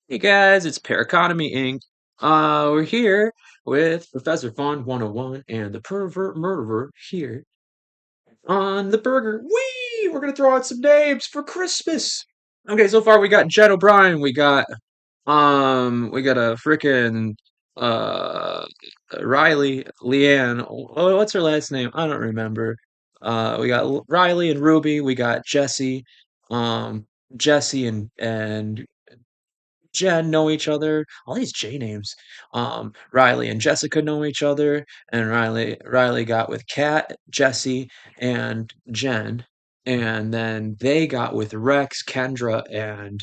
Hey guys, it's Paraconomy Inc. We're here with Professor Fun 101 and the pervert murderer here on the burger. Whee! We're gonna throw out some names for Christmas. Okay, so far we got Jen O'Brien, we got a frickin' uh Riley, Leanne. Oh, what's her last name? I don't remember. We got Riley and Ruby, we got Jesse, um Jesse and Jen know each other. All these J names. Riley and Jessica know each other, and Riley got with Kat, Jesse, and Jen, and then they got with Rex, Kendra, and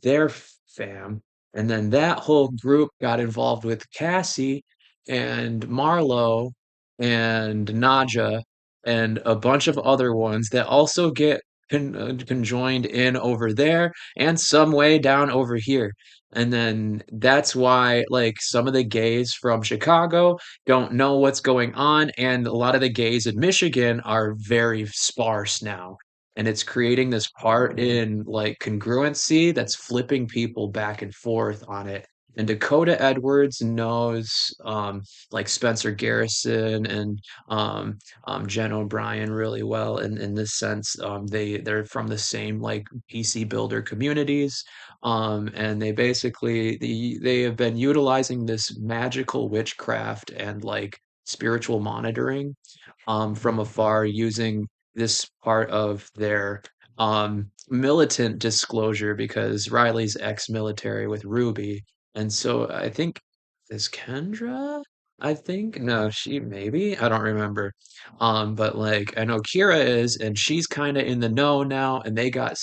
their fam, and then that whole group got involved with Cassie and Marlo and Naja and a bunch of other ones that also get conjoined in over there and some way down over here. And then that's why, like, some of the gays from Chicago don't know what's going on, and a lot of the gays in Michigan are very sparse now. And it's creating this part in like congruency that's flipping people back and forth on it. And Dakota Edwards knows like Spencer Garrison and Jen O'Brien really well in this sense. They're from the same like PC builder communities, and they have been utilizing this magical witchcraft and like spiritual monitoring from afar using this part of their militant disclosure because Riley's ex-military with Ruby, and so I think is Kendra. I think no, she maybe I don't remember. But like I know Kira is, and she's kind of in the know now, and they got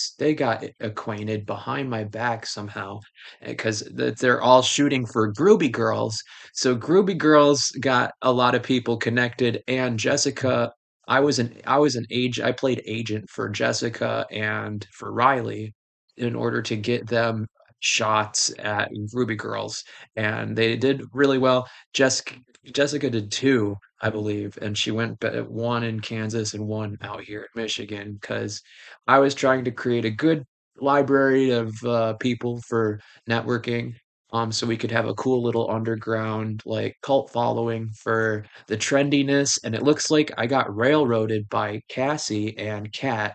acquainted behind my back somehow, because they're all shooting for Groovy Girls. So Groovy Girls got a lot of people connected, and Jessica. I was an age I played agent for Jessica and for Riley in order to get them shots at Ruby Girls, and they did really well. Jessica did two, I believe, and she went one in Kansas and one out here in Michigan because I was trying to create a good library of people for networking, so we could have a cool little underground like cult following for the trendiness. And it looks like I got railroaded by Cassie and Kat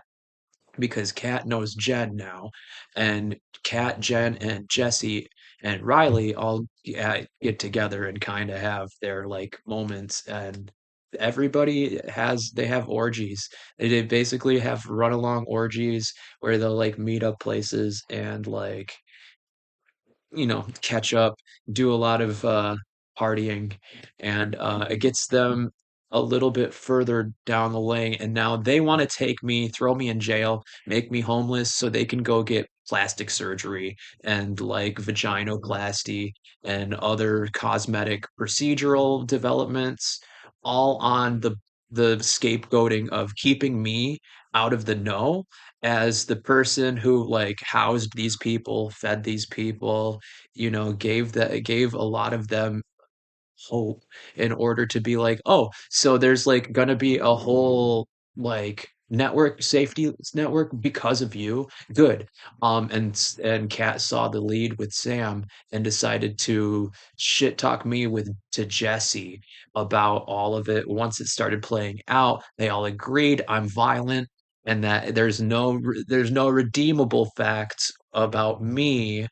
because Kat knows Jen now, and Kat, Jen, and Jesse and Riley all get together and kind of have their like moments, and they have orgies. They basically have run along orgies where they'll like meet up places and like catch up, do a lot of partying, and it gets them a little bit further down the lane. And now they want to take me, throw me in jail, make me homeless so they can go get plastic surgery and like vaginoplasty and other cosmetic procedural developments, all on the scapegoating of keeping me out of the know as the person who like housed these people, fed these people, gave a lot of them hope in order to be like, oh, so there's like gonna be a whole like network safety network because of you. Good. And Kat saw the lead with Sam and decided to shit talk me with to Jesse about all of it. Once it started playing out, they all agreed I'm violent and that there's no redeemable facts about me,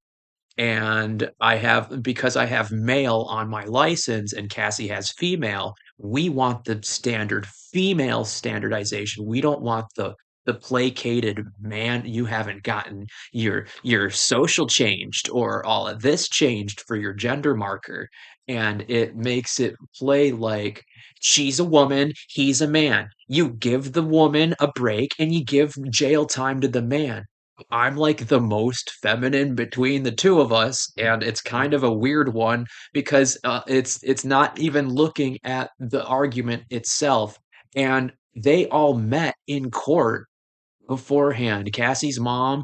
and I have because I have male on my license and Cassie has female, we want the standard female standardization. We don't want the placated man. You haven't gotten your social changed or all of this changed for your gender marker. And it makes it play like she's a woman, he's a man. You give the woman a break and you give jail time to the man. I'm like the most feminine between the two of us, and it's kind of a weird one because it's not even looking at the argument itself. And they all met in court beforehand. Cassie's mom,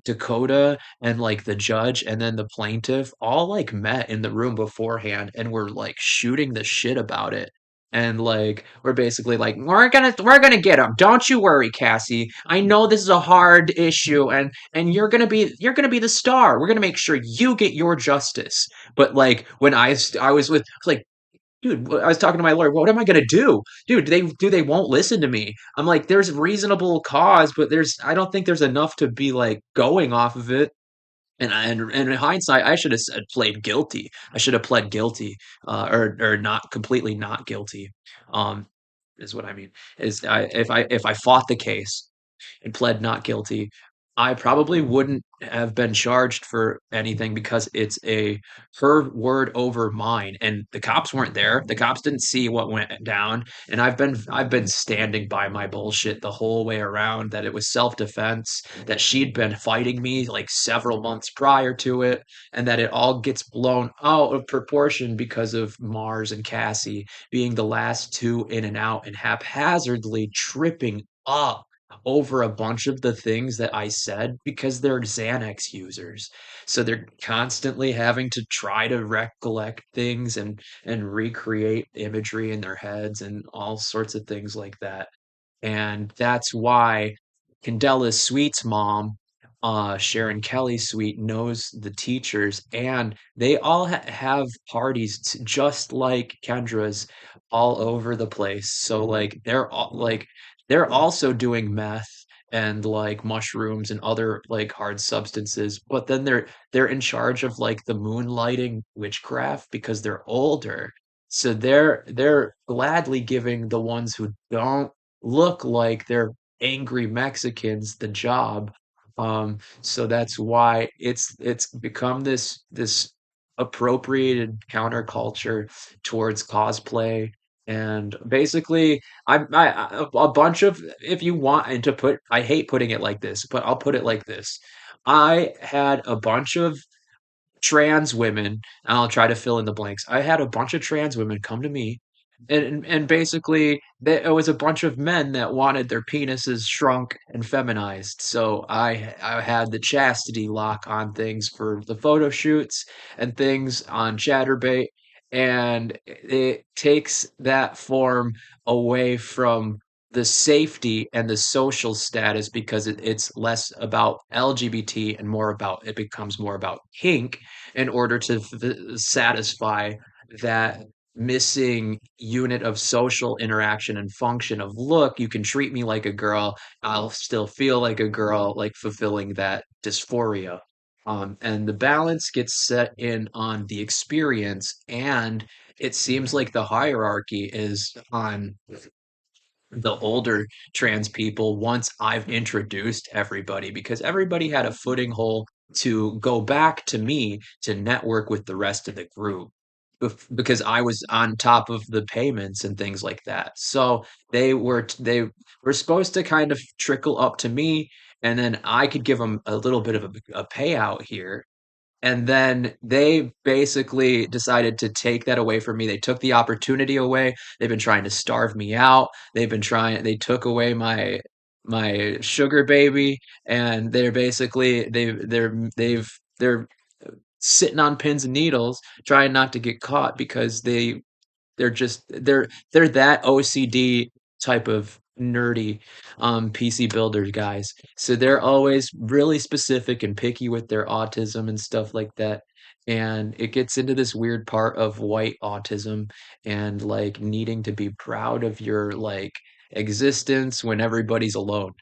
Dakota, and like the judge, and then the plaintiff all like met in the room beforehand and were like shooting the shit about it. And like we're basically like we're gonna get him. Don't you worry, Cassie. I know this is a hard issue, and you're gonna be the star. We're gonna make sure you get your justice. But like when I was with I was like, dude, I was talking to my lawyer. What am I gonna do, dude? They won't listen to me. I'm like, there's reasonable cause, but I don't think there's enough to be like going off of it. And in hindsight, I should have said played guilty. I should have pled guilty, or not completely not guilty. Um, is what I mean. If I fought the case and pled not guilty, I probably wouldn't have been charged for anything because it's a her word over mine, and the cops weren't there. The cops didn't see what went down, and I've been standing by my bullshit the whole way around that it was self-defense, that she'd been fighting me like several months prior to it, and that it all gets blown out of proportion because of Mars and Cassie being the last two in and out and haphazardly tripping up over a bunch of the things that I said because they're Xanax users. So they're constantly having to try to recollect things and recreate imagery in their heads and all sorts of things like that. And that's why Candela's Sweet's mom, Sharon Kelly's Sweet, knows the teachers, and they all have parties just like Kendra's all over the place. So like they're also doing meth and like mushrooms and other like hard substances, but then they're in charge of like the moonlighting witchcraft because they're older. So they're gladly giving the ones who don't look like they're angry Mexicans the job. So that's why it's become this appropriated counterculture towards cosplay. And basically, a bunch of, if you want, and to put, I hate putting it like this, but I'll put it like this. I had a bunch of trans women, and I'll try to fill in the blanks. I had a bunch of trans women come to me, and basically it was a bunch of men that wanted their penises shrunk and feminized. So I had the chastity lock on things for the photo shoots and things on Chatterbait, and it takes that form away from the safety and the social status because it's less about LGBT and more about it becomes more about kink in order to satisfy that missing unit of social interaction and function of look, you can treat me like a girl, I'll still feel like a girl, like fulfilling that dysphoria. And the balance gets set in on the experience, and it seems like the hierarchy is on the older trans people once I've introduced everybody because everybody had a footing hole to go back to me to network with the rest of the group because I was on top of the payments and things like that. So they were supposed to kind of trickle up to me, and then I could give them a little bit of a payout here, and then they basically decided to take that away from me. They took the opportunity away. They've been trying to starve me out. They took away my sugar baby, and they're sitting on pins and needles trying not to get caught because they're that OCD type of nerdy PC builder guys. So they're always really specific and picky with their autism and stuff like that. And it gets into this weird part of white autism and like needing to be proud of your like existence when everybody's alone.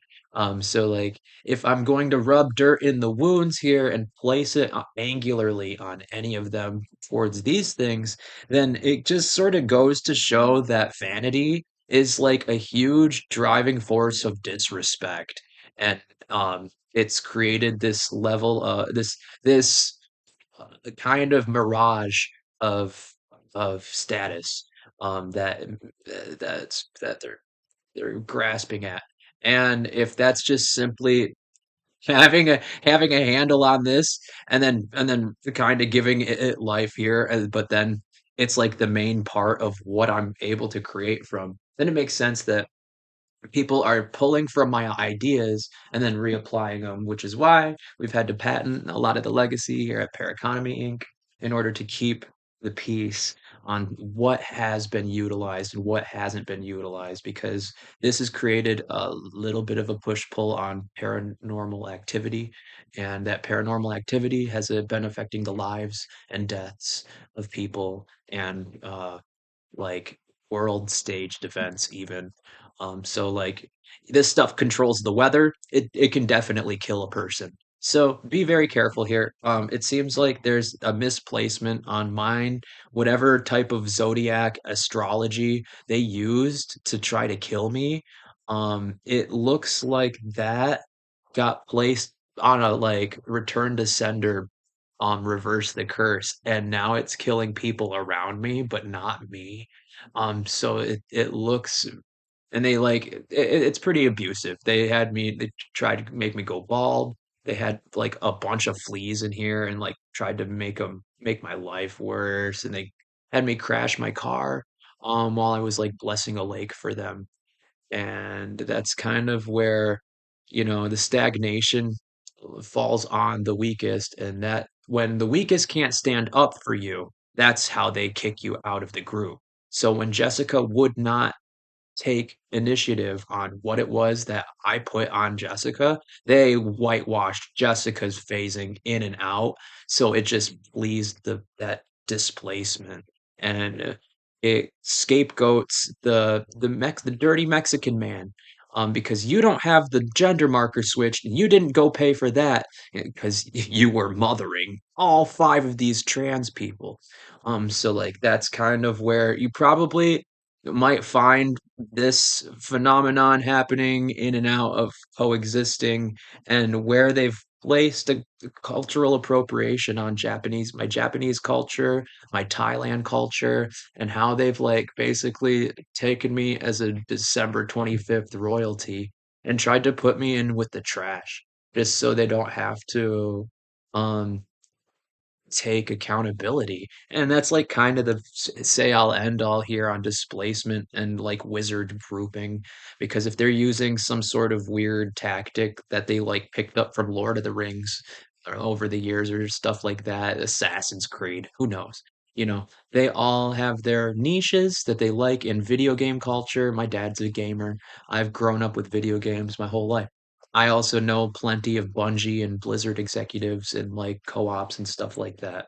So like if I'm going to rub dirt in the wounds here and place it angularly on any of them towards these things, then it just sort of goes to show that vanity is like a huge driving force of disrespect. And it's created this level this kind of mirage of status that they're grasping at. And if that's just simply having a handle on this and then kind of giving it life here, but then it's like the main part of what I'm able to create from, then it makes sense that people are pulling from my ideas and then reapplying them, which is why we've had to patent a lot of the legacy here at Paraconomy Inc. in order to keep the peace. on what has been utilized and what hasn't been utilized, because this has created a little bit of a push-pull on paranormal activity, and that paranormal activity has been affecting the lives and deaths of people, and like world staged events even. So like this stuff controls the weather. It can definitely kill a person. So be very careful here. It seems like there's a misplacement on mine. Whatever type of zodiac astrology they used to try to kill me, it looks like that got placed on a like return to sender, reverse the curse, and now it's killing people around me, but not me. So it looks, and they like it's pretty abusive. They tried to make me go bald. They had like a bunch of fleas in here and like tried to make my life worse, and they had me crash my car while I was like blessing a lake for them. And that's kind of where, the stagnation falls on the weakest, and that when the weakest can't stand up for you, that's how they kick you out of the group. So when Jessica would not take initiative on what it was that I put on Jessica, they whitewashed Jessica's phasing in and out, so it just pleased that displacement, and it scapegoats the dirty Mexican man, because you don't have the gender marker switched, and you didn't go pay for that because you were mothering all five of these trans people. So like that's kind of where you probably might find this phenomenon happening in and out of coexisting, and where they've placed a cultural appropriation on my Japanese culture, my Thailand culture, and how they've like basically taken me as a December 25th royalty and tried to put me in with the trash just so they don't have to um take accountability. And that's like kind of the say I'll end all here on displacement and like wizard grouping, because if they're using some sort of weird tactic that they like picked up from Lord of the Rings or over the years or stuff like that, Assassin's Creed, who knows? They all have their niches that they like in video game culture. My dad's a gamer. I've grown up with video games my whole life. I also know plenty of Bungie and Blizzard executives and like co-ops and stuff like that.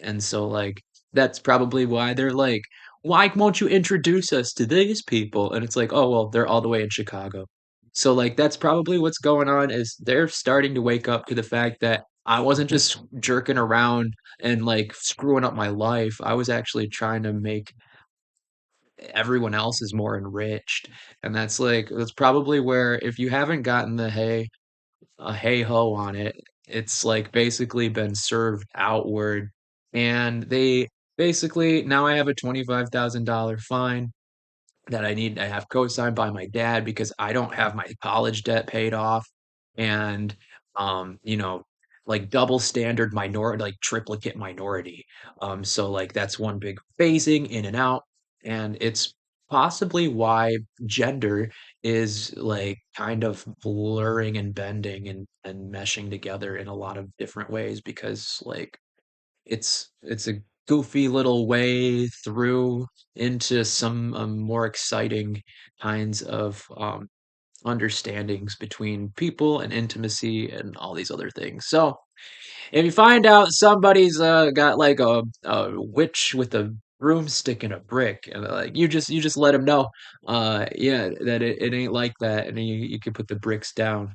And so like that's probably why they're like, why won't you introduce us to these people? And it's like, oh well, they're all the way in Chicago. So like that's probably what's going on, is they're starting to wake up to the fact that I wasn't just jerking around and like screwing up my life. I was actually trying to make everyone else is more enriched. And that's probably where, if you haven't gotten the hey ho on it, it's like basically been served outward. And they basically, now I have a $25,000 fine that I have co-signed by my dad because I don't have my college debt paid off. And like double standard minority, like triplicate minority. So like that's one big phasing in and out. And it's possibly why gender is like kind of blurring and bending and meshing together in a lot of different ways, because like it's a goofy little way through into some more exciting kinds of understandings between people and intimacy and all these other things. So if you find out somebody's got like a witch with a broomstick and a brick, and like you just let them know, yeah, that it ain't like that, and you can put the bricks down.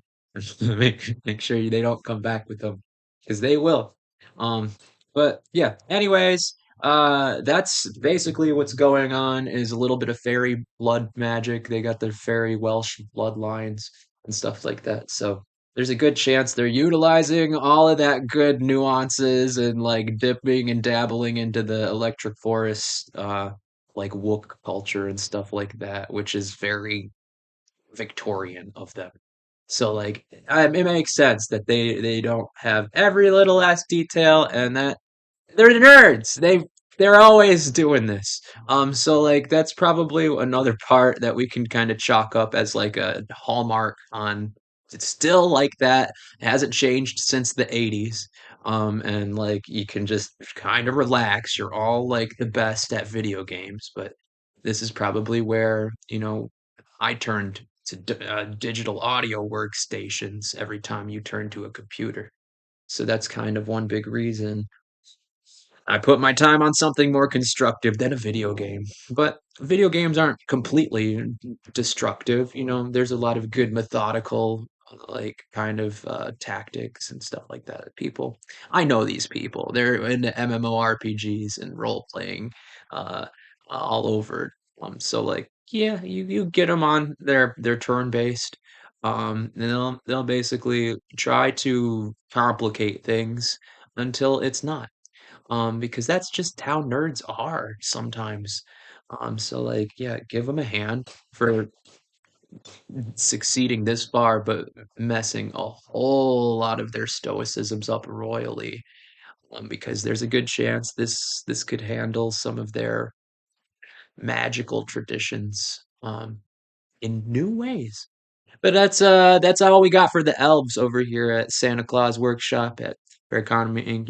Make sure they don't come back with them, because they will. Um, but yeah. Anyways, that's basically what's going on. Is a little bit of fairy blood magic. They got their fairy Welsh bloodlines and stuff like that. So there's a good chance they're utilizing all of that good nuances and like dipping and dabbling into the electric forest, like wook culture and stuff like that, which is very Victorian of them. So like it makes sense that they don't have every little last detail, and that they're nerds. They're always doing this. So like that's probably another part that we can kind of chalk up as like a hallmark on, it's still like that. It hasn't changed since the 80s. and like you can just kind of relax. You're all like the best at video games, but this is probably where, I turned to digital audio workstations every time you turn to a computer. So that's kind of one big reason I put my time on something more constructive than a video game. But video games aren't completely destructive. There's a lot of good methodical, like kind of tactics and stuff like that. I know these people. They're into MMORPGs and role playing, uh, all over. So like, yeah, you get them on their turn based. And they'll basically try to complicate things until it's not, because that's just how nerds are sometimes. So like, yeah, give them a hand for succeeding this far, but messing a whole lot of their stoicisms up royally, because there's a good chance this could handle some of their magical traditions, in new ways. But that's all we got for the elves over here at Santa Claus Workshop at Fair Economy Inc.